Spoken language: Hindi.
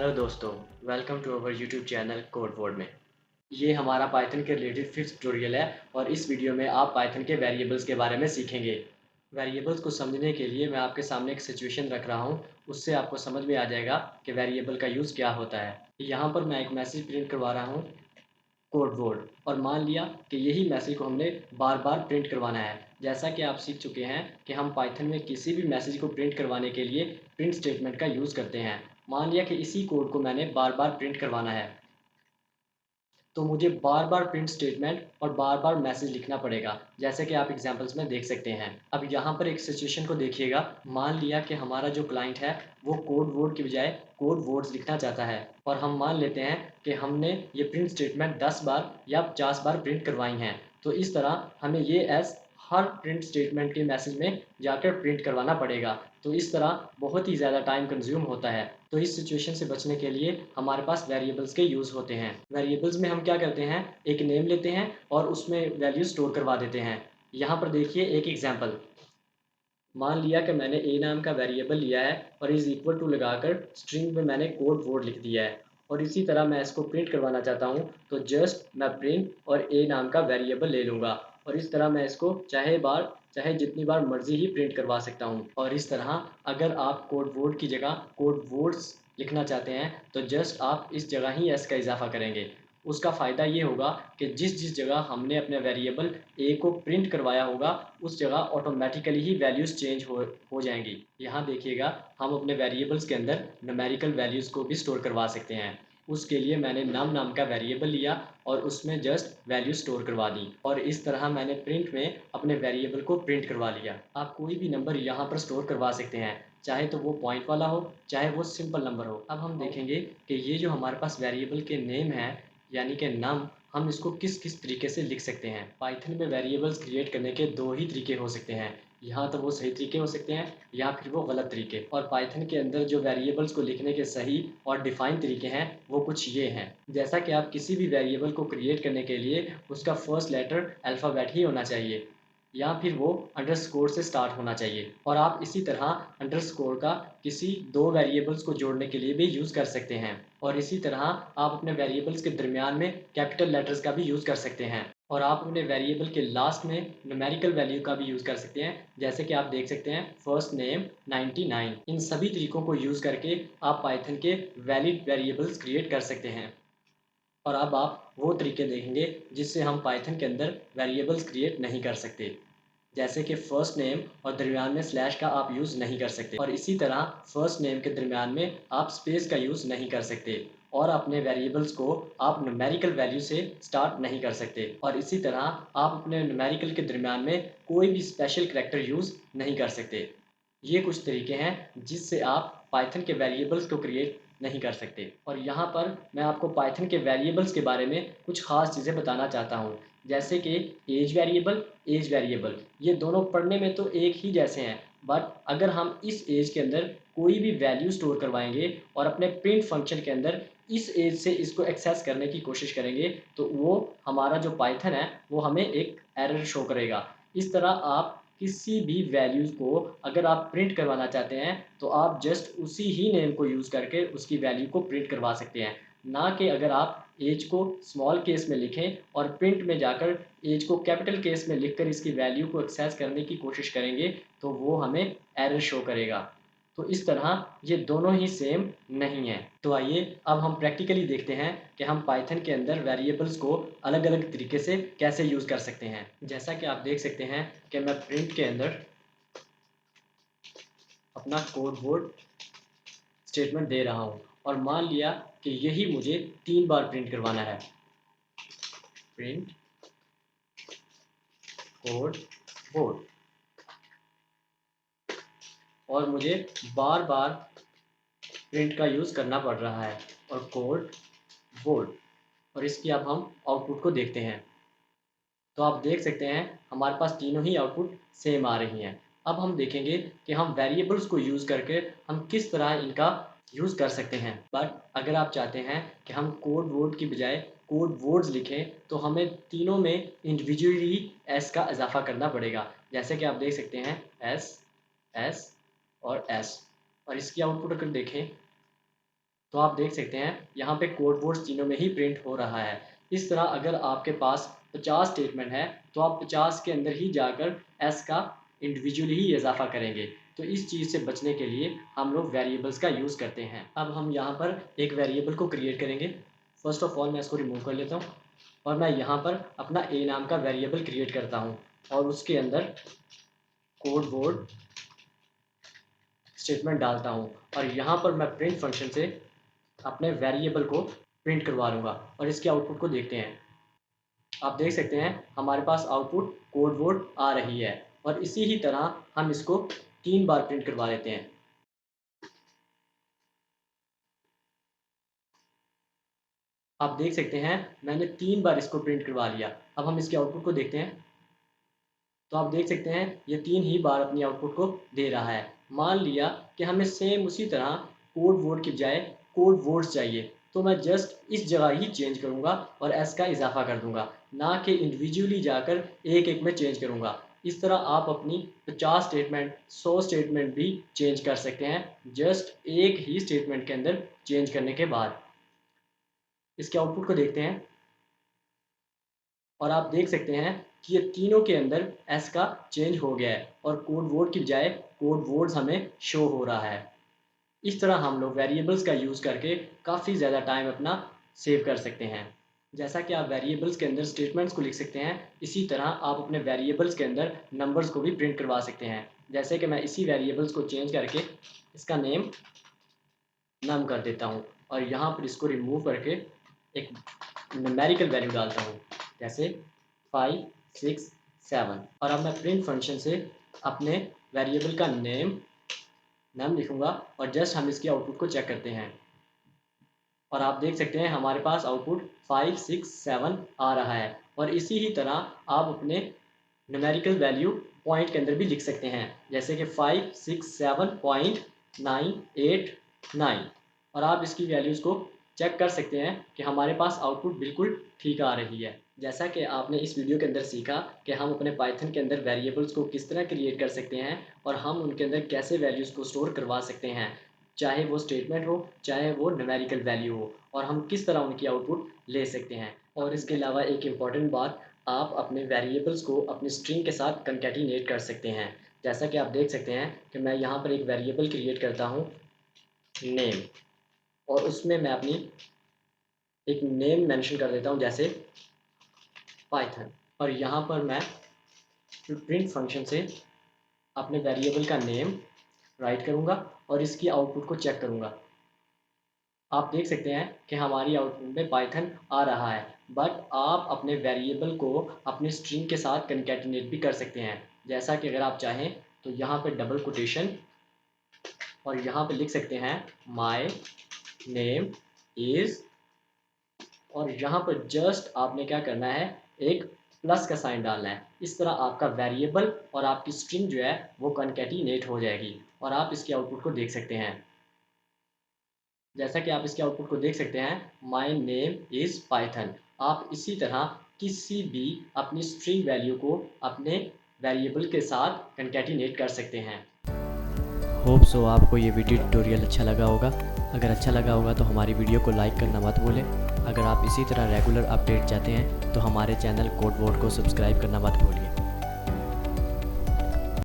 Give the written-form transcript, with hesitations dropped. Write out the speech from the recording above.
हेलो दोस्तों, welcome to our YouTube channel code word में। ये हमारा पाइथन के रिलेटेड फिफ्थ ट्यूटोरियल है और इस वीडियो में आप पाइथन के वेरिएबल्स के बारे में सीखेंगे। वेरिएबल्स को समझने के लिए मैं आपके सामने एक सिचुएशन रख रहा हूँ, उससे आपको समझ में आ जाएगा कि वेरिएबल का यूज़ क्या होता है। यहाँ पर मैं एक मैसेज प्रिंट करवा रहा हूँ कोड वर्ड, और मान लिया कि यही मैसेज को हमने बार बार प्रिंट करवाना है। जैसा कि आप सीख चुके हैं कि हम पाइथन में किसी भी मैसेज को प्रिंट करवाने के लिए प्रिंट स्टेटमेंट का यूज़ करते हैं। मान लिया कि इसी कोड को मैंने बार बार प्रिंट करवाना है, तो मुझे बार बार प्रिंट स्टेटमेंट और बार बार मैसेज लिखना पड़ेगा, जैसे कि आप एग्जांपल्स में देख सकते हैं। अब यहाँ पर एक सिचुएशन को देखिएगा। मान लिया कि हमारा जो क्लाइंट है वो कोड वर्ड की बजाय कोड वर्ड्स लिखना चाहता है, और हम मान लेते हैं कि हमने ये प्रिंट स्टेटमेंट 10 बार या 50 बार प्रिंट करवाई हैं। तो इस तरह हमें ये एस हर प्रिंट स्टेटमेंट के मैसेज में जाकर प्रिंट करवाना पड़ेगा। तो इस तरह बहुत ही ज़्यादा टाइम कंज्यूम होता है। तो इस सिचुएशन से बचने के लिए हमारे पास वेरिएबल्स के यूज़ होते हैं। वेरिएबल्स में हम क्या करते हैं, एक नेम लेते हैं और उसमें वैल्यू स्टोर करवा देते हैं। यहाँ पर देखिए एक एग्जांपल। मान लिया कि मैंने ए नाम का वेरिएबल लिया है और इज़ इक्वल टू लगाकर स्ट्रिंग में मैंने कोड वर्ड लिख दिया है, और इसी तरह मैं इसको प्रिंट करवाना चाहता हूँ, तो जस्ट मैं प्रिंट और ए नाम का वेरिएबल ले लूँगा, और इस तरह मैं इसको चाहे जितनी बार मर्जी ही प्रिंट करवा सकता हूँ। और इस तरह अगर आप कोड वर्ड की जगह कोड वर्ड्स लिखना चाहते हैं तो जस्ट आप इस जगह ही एस का इजाफा करेंगे। उसका फ़ायदा ये होगा कि जिस जिस जगह हमने अपने वेरिएबल ए को प्रिंट करवाया होगा उस जगह ऑटोमेटिकली ही वैल्यूज़ चेंज हो जाएंगी। यहाँ देखिएगा, हम अपने वेरिएबल्स के अंदर न्यूमेरिकल वैल्यूज़ को भी स्टोर करवा सकते हैं। उसके लिए मैंने नम नाम का वेरिएबल लिया और उसमें जस्ट वैल्यू स्टोर करवा दी, और इस तरह मैंने प्रिंट में अपने वेरिएबल को प्रिंट करवा लिया। आप कोई भी नंबर यहाँ पर स्टोर करवा सकते हैं, चाहे तो वो पॉइंट वाला हो चाहे वो सिंपल नंबर हो। अब हम देखेंगे कि ये जो हमारे पास वेरिएबल के नेम है यानी कि नम, हम इसको किस किस तरीके से लिख सकते हैं। पाइथन में वेरिएबल्स क्रिएट करने के दो ही तरीके हो सकते हैं, यहाँ तो वो सही तरीके हो सकते हैं या फिर वो गलत तरीके। और पाइथन के अंदर जो वेरिएबल्स को लिखने के सही और डिफाइन तरीके हैं वो कुछ ये हैं। जैसा कि आप किसी भी वेरिएबल को क्रिएट करने के लिए उसका फर्स्ट लेटर अल्फ़ाबेट ही होना चाहिए, या फिर वो अंडरस्कोर से स्टार्ट होना चाहिए। और आप इसी तरह अंडरस्कोर का किसी दो वेरिएबल्स को जोड़ने के लिए भी यूज़ कर सकते हैं, और इसी तरह आप अपने वेरिएबल्स के दरमियान में कैपिटल लेटर्स का भी यूज़ कर सकते हैं, और आप अपने वेरिएबल के लास्ट में न्यूमेरिकल वैल्यू का भी यूज़ कर सकते हैं, जैसे कि आप देख सकते हैं फर्स्ट नेम 99। इन सभी तरीकों को यूज़ करके आप पाइथन के वैलिड वेरिएबल्स क्रिएट कर सकते हैं। और अब आप वो तरीके देखेंगे जिससे हम पाइथन के अंदर वेरिएबल्स क्रिएट नहीं कर सकते, जैसे कि फर्स्ट नेम और दरमियान में स्लैश का आप यूज़ नहीं कर सकते, और इसी तरह फर्स्ट नेम के दरमियान में आप स्पेस का यूज़ नहीं कर सकते, और अपने वेरिएबल्स को आप न्यूमेरिकल वैल्यू से स्टार्ट नहीं कर सकते, और इसी तरह आप अपने न्यूमेरिकल के दरमियान में कोई भी स्पेशल करैक्टर यूज़ नहीं कर सकते। ये कुछ तरीके हैं जिससे आप पाइथन के वेरिएबल्स को क्रिएट नहीं कर सकते। और यहाँ पर मैं आपको पाइथन के वेरिएबल्स के बारे में कुछ ख़ास चीज़ें बताना चाहता हूँ, जैसे कि एज वेरिएबल, ये दोनों पढ़ने में तो एक ही जैसे हैं, बट अगर हम इस एज के अंदर कोई भी वैल्यू स्टोर करवाएंगे और अपने प्रिंट फंक्शन के अंदर इस एज से इसको एक्सेस करने की कोशिश करेंगे, तो वो हमारा जो पाइथन है वो हमें एक एरर शो करेगा। इस तरह आप किसी भी वैल्यूज़ को अगर आप प्रिंट करवाना चाहते हैं तो आप जस्ट उसी ही नेम को यूज़ करके उसकी वैल्यू को प्रिंट करवा सकते हैं, ना कि अगर आप एज को स्मॉल केस में लिखें और प्रिंट में जाकर एज को कैपिटल केस में लिखकर इसकी वैल्यू को एक्सेस करने की कोशिश करेंगे, तो वो हमें एरर शो करेगा। तो इस तरह ये दोनों ही सेम नहीं है। तो आइए अब हम प्रैक्टिकली देखते हैं कि हम पाइथन के अंदर वेरिएबल्स को अलग अलग तरीके से कैसे यूज़ कर सकते हैं। जैसा कि आप देख सकते हैं कि मैं प्रिंट के अंदर अपना कोड वर्ड स्टेटमेंट दे रहा हूँ, और मान लिया कि यही मुझे 3 बार प्रिंट करवाना है। प्रिंट कोड वर्ड, और मुझे बार बार प्रिंट का यूज़ करना पड़ रहा है, और कोड वर्ड, और इसकी अब हम आउटपुट को देखते हैं। तो आप देख सकते हैं हमारे पास तीनों ही आउटपुट सेम आ रही हैं। अब हम देखेंगे कि हम वेरिएबल्स को यूज़ करके हम किस तरह इनका यूज़ कर सकते हैं। बट अगर आप चाहते हैं कि हम कोड वर्ड की बजाय कोड वर्ड्स लिखें, तो हमें तीनों में इंडिविजुअली एस का इजाफा करना पड़ेगा, जैसे कि आप देख सकते हैं एस, एस और एस। और इसकी आउटपुट अगर देखें तो आप देख सकते हैं यहाँ पे कोड वर्ड्स तीनों में ही प्रिंट हो रहा है। इस तरह अगर आपके पास 50 स्टेटमेंट है तो आप 50 के अंदर ही जाकर एस का इंडिविजुअली ही इजाफा करेंगे। तो इस चीज़ से बचने के लिए हम लोग वेरिएबल्स का यूज़ करते हैं। अब हम यहाँ पर एक वेरिएबल को क्रिएट करेंगे। फर्स्ट ऑफ ऑल मैं इसको रिमूव कर लेता हूँ और मैं यहाँ पर अपना ए नाम का वेरिएबल क्रिएट करता हूँ और उसके अंदर कोड वर्ड स्टेटमेंट डालता हूँ और यहाँ पर मैं प्रिंट फंक्शन से अपने वेरिएबल को प्रिंट करवा लूँगा और इसके आउटपुट को देखते हैं। आप देख सकते हैं हमारे पास आउटपुट कोड वर्ड आ रही है और इसी ही तरह हम इसको 3 बार प्रिंट करवा लेते हैं। आप देख सकते हैं मैंने 3 बार इसको प्रिंट करवा लिया। अब हम इसके आउटपुट को देखते हैं तो आप देख सकते हैं ये 3 ही बार अपनी आउटपुट को दे रहा है। मान लिया कि हमें सेम उसी तरह कोड वर्ड की बजाय कोड वर्ड्स चाहिए तो मैं जस्ट इस जगह ही चेंज करूँगा और एस का इजाफा कर दूँगा, ना कि इंडिविजुअली जाकर एक एक में चेंज करूँगा। इस तरह आप अपनी 50 स्टेटमेंट 100 स्टेटमेंट भी चेंज कर सकते हैं जस्ट एक ही स्टेटमेंट के अंदर चेंज करने के बाद। इसके आउटपुट को देखते हैं और आप देख सकते हैं कि ये तीनों के अंदर एस का चेंज हो गया है और कोड वर्ड की बजाय कोड वर्ड्स हमें शो हो रहा है। इस तरह हम लोग वेरिएबल्स का यूज़ करके काफ़ी ज़्यादा टाइम अपना सेव कर सकते हैं। जैसा कि आप वेरिएबल्स के अंदर स्टेटमेंट्स को लिख सकते हैं, इसी तरह आप अपने वेरिएबल्स के अंदर नंबर्स को भी प्रिंट करवा सकते हैं। जैसे कि मैं इसी वेरिएबल्स को चेंज करके इसका नेम नम कर देता हूँ और यहाँ पर इसको रिमूव करके एक न्यूमेरिकल वैल्यू डालता हूँ जैसे 5, 6, 7 और अब मैं प्रिंट फंक्शन से अपने वेरिएबल का नेम लिखूंगा और जस्ट हम इसके आउटपुट को चेक करते हैं और आप देख सकते हैं हमारे पास आउटपुट 5, 6, 7 आ रहा है। और इसी ही तरह आप अपने न्यूमेरिकल वैल्यू पॉइंट के अंदर भी लिख सकते हैं जैसे कि 5, 6, 7.989 और आप इसकी वैल्यूज़ को चेक कर सकते हैं कि हमारे पास आउटपुट बिल्कुल ठीक आ रही है। जैसा कि आपने इस वीडियो के अंदर सीखा कि हम अपने पाइथन के अंदर वेरिएबल्स को किस तरह क्रिएट कर सकते हैं और हम उनके अंदर कैसे वैल्यूज़ को स्टोर करवा सकते हैं, चाहे वो स्टेटमेंट हो चाहे वो न्यूमेरिकल वैल्यू हो, और हम किस तरह उनकी आउटपुट ले सकते हैं। और इसके अलावा एक इम्पॉर्टेंट बात, आप अपने वेरिएबल्स को अपनी स्ट्रिंग के साथ कंकैटिनेट कर सकते हैं। जैसा कि आप देख सकते हैं कि मैं यहाँ पर एक वेरिएबल क्रिएट करता हूँ नेम और उसमें मैं अपनी एक नेम मेंशन कर देता हूँ जैसे पाइथन और यहाँ पर मैं प्रिंट फंक्शन से अपने वेरिएबल का नेम राइट करूँगा और इसकी आउटपुट को चेक करूँगा। आप देख सकते हैं कि हमारी आउटपुट में पाइथन आ रहा है, बट आप अपने वेरिएबल को अपनी स्ट्रिंग के साथ कंकैटिनेट भी कर सकते हैं। जैसा कि अगर आप चाहें तो यहाँ पर डबल कोटेशन और यहाँ पे लिख सकते हैं माय नेम इज़ और यहाँ पर जस्ट आपने क्या करना है, एक प्लस का साइन डालना है। इस तरह आपका वेरिएबल और आपकी स्ट्रिंग जो है वो कॉन्कैटिनेट हो जाएगी और आप इसके आउटपुट को देख सकते हैं। जैसा कि आप इसके आउटपुट को देख सकते हैं माय नेम इज़ पाइथन। आप इसी तरह किसी भी अपनी स्ट्रिंग वैल्यू को अपने वेरिएबल के साथ कॉन्कैटिनेट कर सकते हैं। होप सो आपको ये वीडियो ट्यूटोरियल अच्छा लगा होगा। अगर अच्छा लगा होगा तो हमारी वीडियो को लाइक करना मत भूलें। अगर आप इसी तरह रेगुलर अपडेट चाहते हैं तो हमारे चैनल कोड वर्ड को सब्सक्राइब करना मत भूलिए।